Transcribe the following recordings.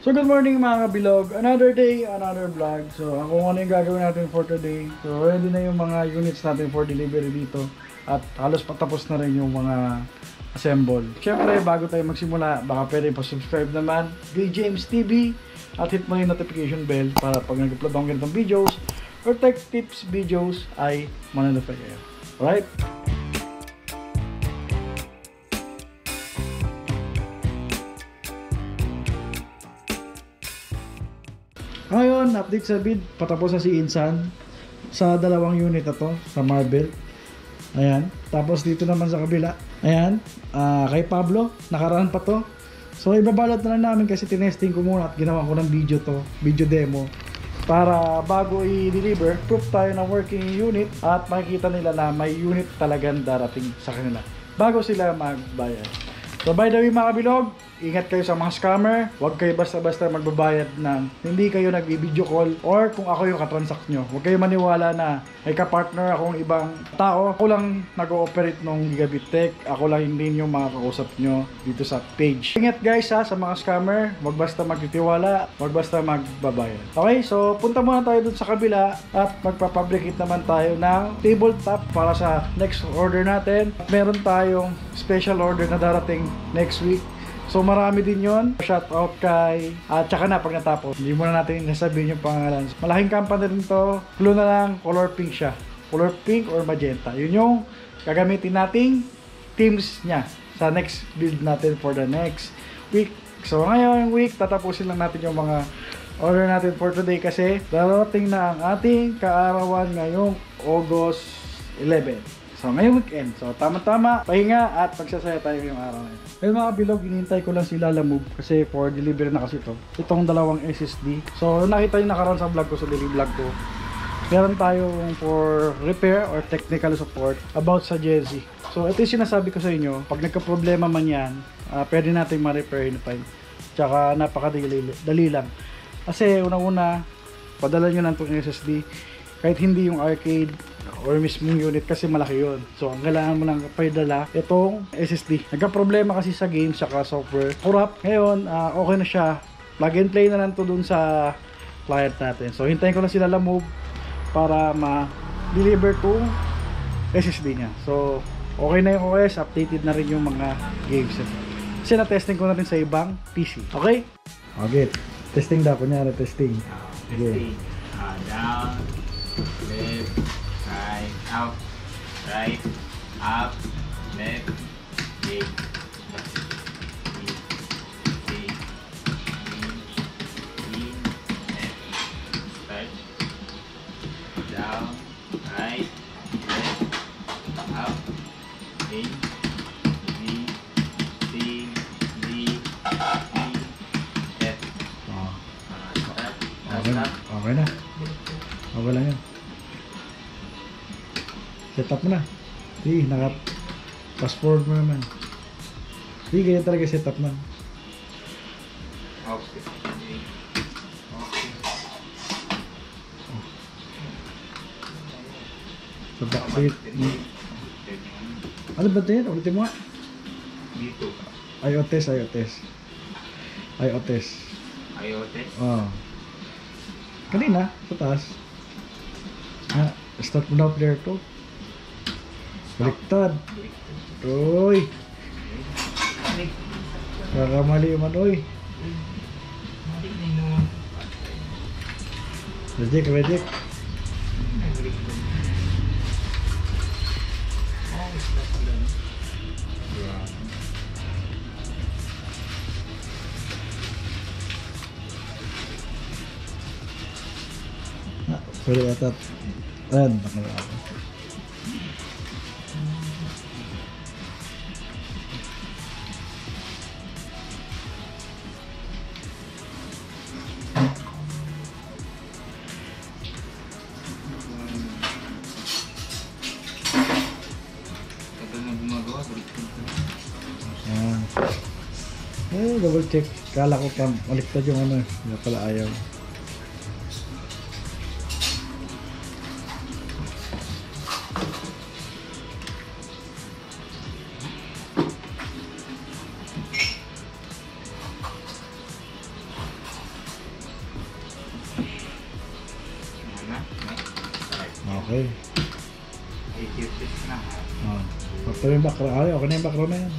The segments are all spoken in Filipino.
So good morning mga kabilog, another day, another vlog. So kung ano yung gagawin natin for today. So ready na yung mga units natin for delivery dito. At halos patapos na rin yung mga assemble. Siyempre bago tayo magsimula, baka pwede pa subscribe naman kay James TV. At hit mo yung notification bell para pag nag-upload akong ganitong videos or tech tips videos ay mananotify kayo. Alright? Ngayon, update sa bid, patapos na si Insan sa dalawang unit na to, sa Marble. Ayan, tapos dito naman sa kabila. Ayan, kay Pablo, nakaraan pa to. So ibabalot na lang namin kasi tinesting ko muna at ginawa ko ng video to, video demo. Para bago i-deliver, proof tayo ng working unit at makikita nila na may unit talagang darating sa kanila bago sila magbayad. So by the way mga kabilog, ingat kayo sa mga scammer. Huwag kayo basta-basta magbabayad ng hindi kayo nag-video call or kung ako yung katransact nyo. Huwag kayo maniwala na may ka-partner akong ibang tao. Ako lang nag-ooperate ng Gigabit Tech. Ako lang hindi yung makakausap nyo dito sa page. Ingat guys ha, sa mga scammer. Huwag basta magtitiwala. Huwag basta magbabayad. Okay, so punta muna tayo dun sa kabila at magpapabricate naman tayo ng tabletop para sa next order natin. Meron tayong special order na darating next week. So marami din yon. Shout out kay tsaka na pag natapos, hindi muna natin nasabihin yung pangalan. Malaking company rin to. Clue na lang, color pink siya. Color pink or magenta. Yun yung gagamitin nating teams niya sa next build natin for the next week. So ngayong week, tatapusin lang natin yung mga order natin for today kasi darating na ang ating kaarawan ngayong August 11. So ngayong weekend, so tama-tama, pahinga at magsasaya tayo yung araw na ito. Ayun mga bilog, hinihintay ko lang sila Lalamove kasi for delivery na kasi ito. Itong dalawang SSD. So nakita nyo nakaraan sa vlog ko, sa daily vlog ko. Meron tayong for repair or technical support about sa Jezi. So ito yung sinasabi ko sa inyo, pag nagka-problema man yan, pwede natin ma-repair anytime. Tsaka napakadali lang. Kasi unang-una, padala nyo lang itong SSD. Kahit hindi yung arcade or mismong unit kasi malaki yun. So ang kailangan mo lang paidala itong SSD. Nagka-problema kasi sa game saka software. Corrupt. Ngayon, okay na siya. Plug and play na lang to dun sa client natin. So hintayin ko lang sila Lalamove para ma-deliver tong SSD niya. So okay na yung OS. Updated na rin yung mga games. Kasi na-testing ko na rin sa ibang PC. Okay? Okay. Testing daw. Kunyari testing. Okay. Down, left, right, out, right, up, left, in, left, start, down, right, left, up, in, left, Okay na. Okay lang yan. Set up mo na. Sige, fast forward mo naman. Sige, ganyan talaga set up na. okay. So, sige. Ano ba din? Ulitin mo nga. Dito. IOTES. IOTES. Kanina, sa taas. Start mo na player 2. Baliktad. Uy. Kakamali man, uy. Reject. Sorry, atat. Ayan, nakala ako. Ayan. Double check. Kala ko pa, baliktad yung ano. Hindi pala ayaw. Okay. i-test na. Ito yung background. Okay na yung background na yan.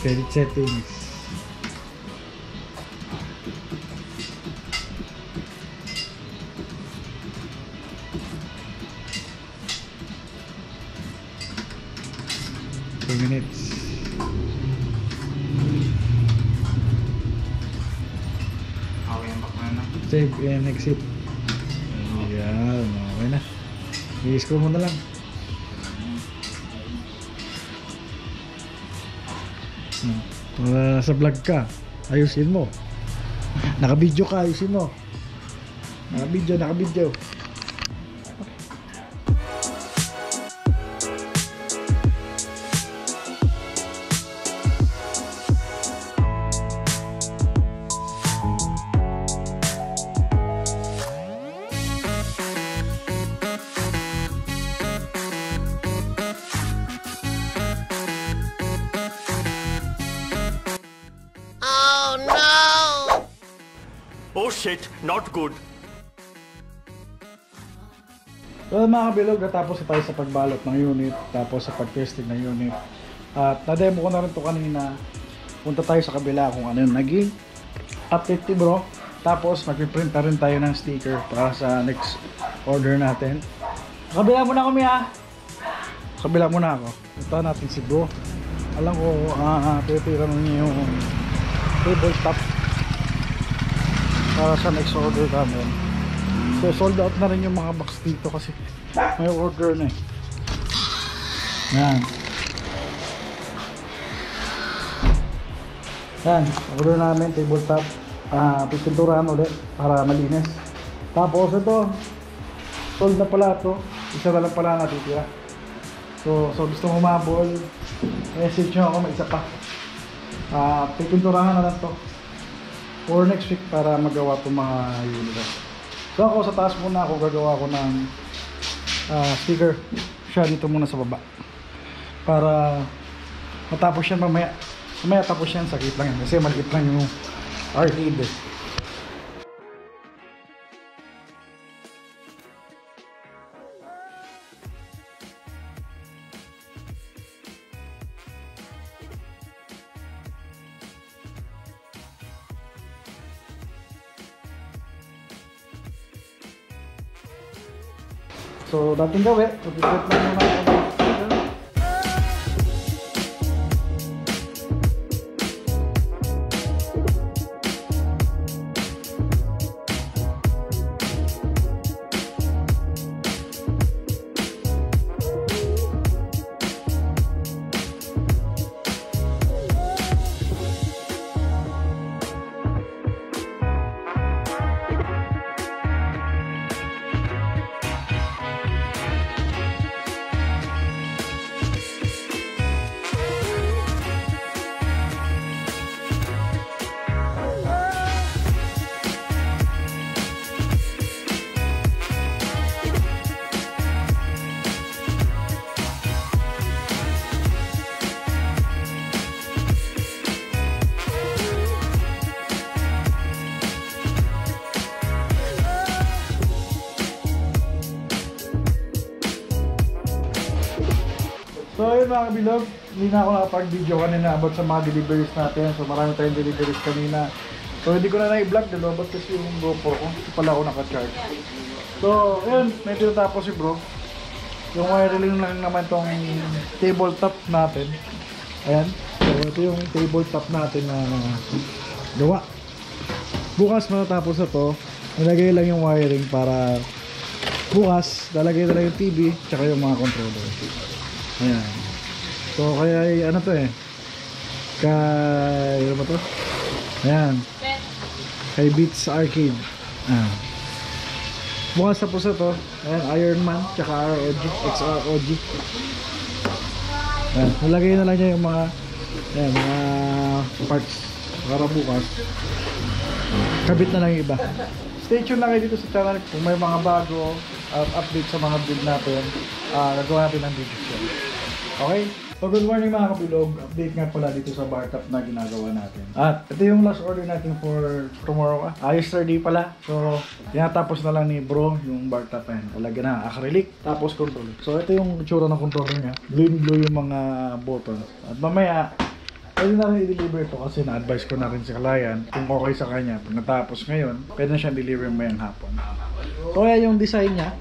Edit settings. Minutes. Okay ang back na. Save and exit. Yan, okay na. I-scroll mo na lang. Sa vlog ka, ayusin mo. Naka-video ka, ayusin mo. Naka-video. Oh shit, not good. Well mga kabilog, natapos na tayo sa pagbalot ng unit, tapos sa pag-testing ng unit. At na-demo ko na rin ito kanina. Punta tayo sa kabila kung ano yung naging update ni bro. Tapos magpiprint na rin tayo ng sticker para sa next order natin. Kabila muna kami ha. Kabila muna ako. Punta natin si bro. Alam ko, titira mo niya yung tabletop para sa next order namin. So sold out na rin yung mga box dito kasi may order na eh. Yan. Yan, order namin tabletop. Pipinturahan ulit para malinis. Tapos ito, sold na pala ito. Isa na lang pala natitira. So gusto mo humabol, message nyo ako, may isa pa. Pipinturahan na lang to for next week para magawa itong mga unit. So ako sa taas muna ako gagawa ko ng sticker siya dito muna sa baba para matapos yan mamaya tapos yan, sakit lang yan kasi maliit lang yung arcade. So, dating gawin, pag-iset lang muna ako. So ayun mga kabilog, hindi na ako nakapag-video kanina about sa mga deliveries natin. So marami tayong deliveries kanina. So hindi ko na na-i-vlog, dalobot kasi yung GoPro ko. Hindi pala ako naka-charge. So ayun, may tinatapos si bro. Yung wiring lang naman tong tabletop natin. Ayan. So ito yung tabletop natin na gawa. Bukas matatapos na to. Nilagay lang yung wiring para bukas lalagay na lang yung TV tsaka yung mga controller. Ayan. So kaya ano to eh. Kay ano ba to? Ayan. Kay Beats Arcade. Bukas tapos na to. Ayan, Iron Man tsaka ROG, XROG. Ayan, nalagay na lang niya yung mga ayan, mga parts para bukas. Kabit na lang yung iba. Stay tuned lang kayo dito sa channel kung may mga bago at update sa mga build natin. Gagawa natin ng videos yan. Okay? So So good morning mga kabilog, update nga pala dito sa bar top na ginagawa natin. At ito yung last order natin for tomorrow. Yesterday pala. So tinatapos na lang ni bro yung bar top yan. Talagyan na acrylic, tapos controller. So ito yung itsura ng controller niya. Blue yung mga buttons. At mamaya, pwede na rin i-deliver ito kasi na-advise ko na rin sa client kung okay sa kanya. Pag natapos ngayon, pwede na siyang deliver mayang hapon. So ayan yung design niya.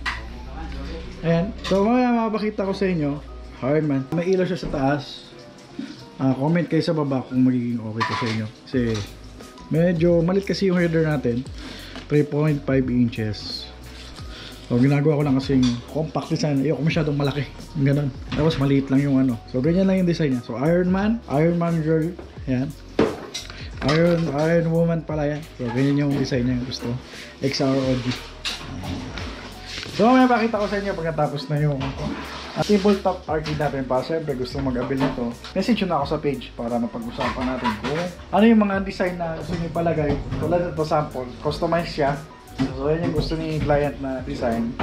Ayan. So mamaya makapakita ko sa inyo. Hard man. May ilaw siya sa taas. Comment kayo sa baba kung magiging okay to sa inyo. Kasi medyo malit kasi yung header natin. 3.5 inches. So ginagawa ko lang kasing compact design. Ayoko masyadong malaki. Ganun. Tapos maliit lang yung ano. So ganyan lang yung design niya. So Iron Man girl. Ayan. Iron Woman pala yan. So ganyan yung design niya. Gusto. XROG. So may pakita ko sa inyo pagkatapos na yung simple top arcade natin pa. Siyempre gusto mag-avail nito. Message na ako sa page para mapag-usapan natin kung ano yung mga design na gusto niyo palagay. Tulad ito sample, customize siya. So yan yung gusto ni client na design.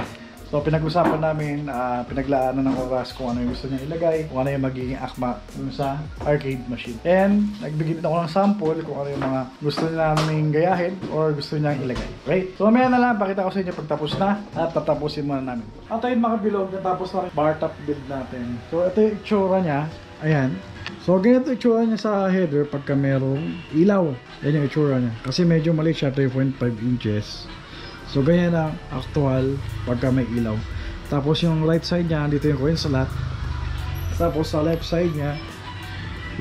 So pinag-usapan namin, pinaglaanan ng oras kung ano yung gusto niya ilagay, kung ano yung magiging akma sa arcade machine. And nagbigay din ako ng sample kung ano yung mga gusto niya namin gayahin or gusto niya ilagay. Right? So mamaya na lang, pakita ko sa inyo pagtapos na at tatapusin muna namin. At ayun mga kabilog, natapos na bar top build natin. So ito yung itsura niya. Ayan. So ganito yung itsura niya sa header pagka merong ilaw. Yan yung itsura niya. Kasi medyo maliit siya, 3.5 inches. So ganyan ang actual pagka may ilaw. Tapos yung right side niya, dito yung coin slot. Tapos sa left side niya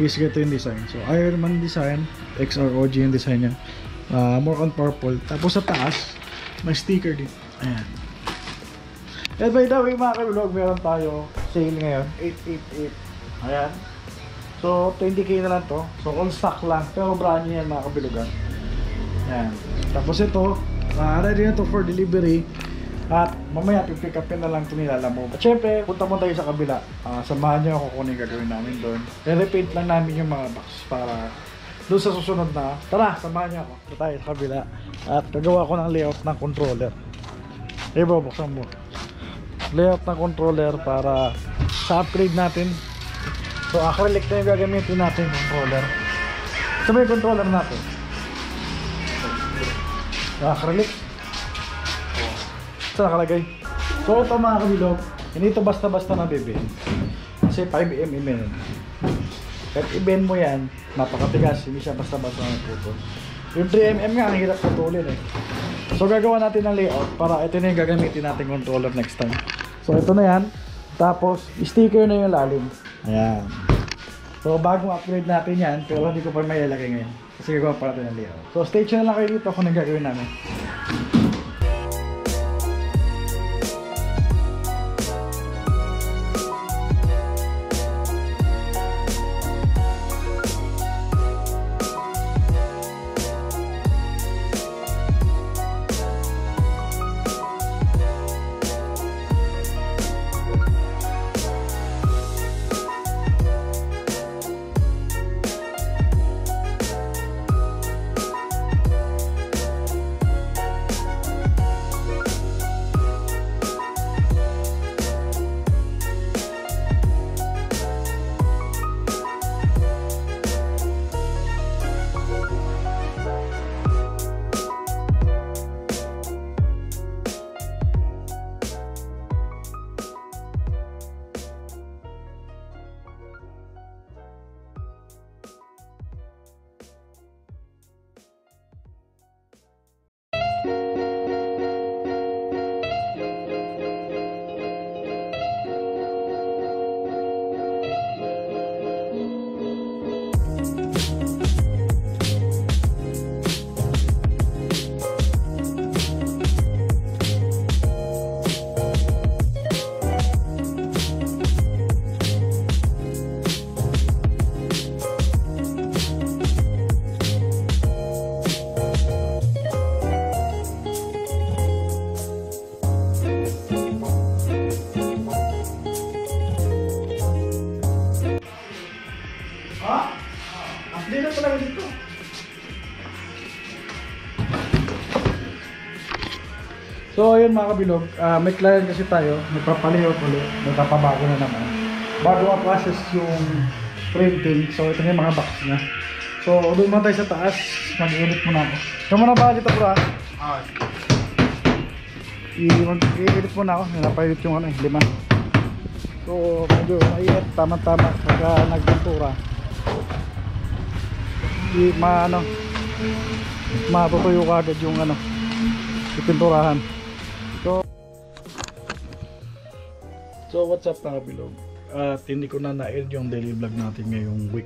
is ganito yung design. So Iron Man design, XROG yung design niya. More on purple. Tapos sa taas, may sticker din. Ayan. And by the way mga kabilog, meron tayo sale ngayon, 888. Ayan. So 20k na lang to. So on stock lang. Pero brand new yan mga kabilogan. Ayan. Tapos ito, ready na to for delivery. At mamaya pipick upin na lang ito nilalamove. At syempre, punta mo tayo sa kabila. Samahan nyo ako kung ano yung gagawin namin doon. I-repaint lang namin yung mga box para doon sa susunod na. Tara, samahan nyo ako. Punta tayo sa kabila. At gagawa ko ng layout ng controller. Bro, buksan mo. Layout ng controller para sa upgrade natin. So acrylic na yung gagamitin natin controller. Ito ba yung controller natin? Acrylic. Ito nakalagay. So ito mga kabilog, hindi ito basta-basta nabibend. Kasi 5mm yan. Kahit i-bend mo yan, napakatigas, hindi siya basta-basta naputo. Yung 3mm nga, ang hirap putulin eh. So gagawa natin ng layout para ito na yung gagamitin natin controller next time. So ito na yan. Tapos sticker na yung lalim. Ayan. So bagong upgrade natin yan, pero hindi ko pa may ilagay ngayon. Kasi gagawa pa natin ng layout. So stay tuned lang kayo dito kung anong gagawin namin. Hindi na talaga dito. So ayun mga kabilog, may client kasi tayo, nagpapalayout ulit, nagpapabago na naman. bago ma-process yung printing. So ito na yung mga box niya. So doon muna tayo sa taas, mag-edit muna ako. Yung muna ba dito bro? Ah, I-edit muna ako, napailit yung ano eh, 5. So medyo maiit, tama-tama pagka nagpintura. Matutuyo ka agad yung ano, ipinturahan. So what's up mga bilog? At hindi ko na na-edit yung daily vlog natin ngayong week.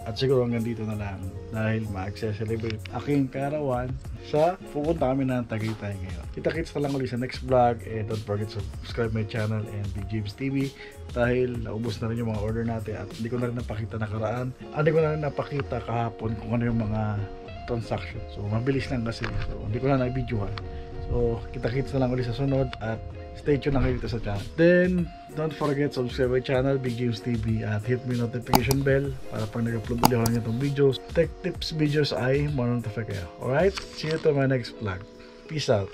At siguro hanggang dito na lang dahil mag-celebrate aking karawan sa pupunta kami ng Tagaytay ngayon. Kita-kits na lang ulit sa next vlog, and don't forget to subscribe my channel and Big James TV dahil naubos na rin yung mga order natin at hindi ko na rin napakita nakaraan. Hindi ko na rin napakita kahapon kung ano yung mga transaction. So mabilis lang kasi, so hindi ko na na-videohan. So kita-kits na lang ulit sa sunod at stay tuned lang kayo dito sa channel. Then, don't forget to subscribe my channel, Big James TV, at hit me notification bell para pag nag-upload ulit ako lang itong videos, tech tips videos ay ma-notify kayo. Alright? See you to my next vlog. Peace out.